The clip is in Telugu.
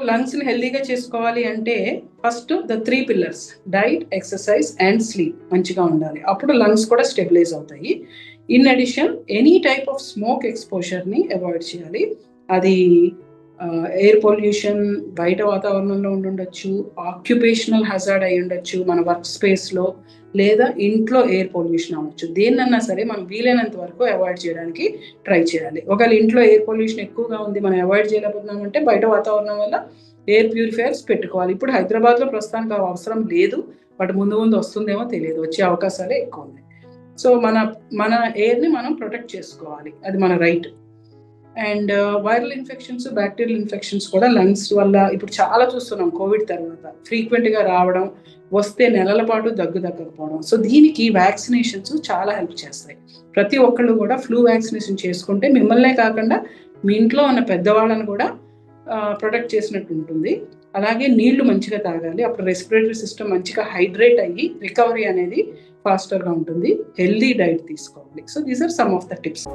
లంగ్స్ని హెల్దీగా చేసుకోవాలి అంటే first the 3 pillars: diet, exercise and sleep మంచిగా ఉండాలి. అప్పుడు లంగ్స్ కూడా స్టెబిలైజ్ అవుతాయి. In addition any type of smoke ఎక్స్పోజర్ని అవాయిడ్ చేయాలి. అది ఎయిర్ పొల్యూషన్, బయట వాతావరణంలో ఉండొచ్చు, ఆక్యుపేషనల్ హజార్డ్ అయి ఉండొచ్చు, మన వర్క్ స్పేస్లో, లేదా ఇంట్లో ఎయిర్ పొల్యూషన్ అవ్వచ్చు. దేన్నన్నా సరే మనం వీలైనంత వరకు అవాయిడ్ చేయడానికి ట్రై చేయాలి. ఒకవేళ ఇంట్లో ఎయిర్ పొల్యూషన్ ఎక్కువగా ఉంది, మనం అవాయిడ్ చేయలేకపోతున్నామంటే బయట వాతావరణం వల్ల ఎయిర్ ప్యూరిఫైయర్స్ పెట్టుకోవాలి. ఇప్పుడు హైదరాబాద్లో ప్రస్తుతానికి అవసరం లేదు, బట్ ముందు ముందు వస్తుందేమో తెలియదు, వచ్చే అవకాశాలే ఎక్కువ ఉన్నాయి. సో మన ఎయిర్ని మనం ప్రొటెక్ట్ చేసుకోవాలి, అది మన right. And viral infections, bacterial infections కూడా లంగ్స్ వల్ల ఇప్పుడు చాలా చూస్తున్నాం. కోవిడ్ తర్వాత ఫ్రీక్వెంట్గా రావడం, వస్తే నెలల పాటు దగ్గు దగ్గకపోవడం. సో దీనికి వ్యాక్సినేషన్స్ చాలా హెల్ప్ చేస్తాయి. ప్రతి ఒక్కళ్ళు కూడా ఫ్లూ వ్యాక్సినేషన్ చేసుకుంటే మిమ్మల్నే కాకుండా మీ ఇంట్లో ఉన్న పెద్దవాళ్ళని కూడా ప్రొటెక్ట్ చేసినట్టు ఉంటుంది. అలాగే నీళ్లు మంచిగా తాగాలి, అప్పుడు రెస్పిరేటరీ సిస్టమ్ మంచిగా హైడ్రేట్ అయ్యి రికవరీ అనేది ఫాస్టర్గా ఉంటుంది. హెల్దీ డైట్ తీసుకోవాలి. So these are some of the tips.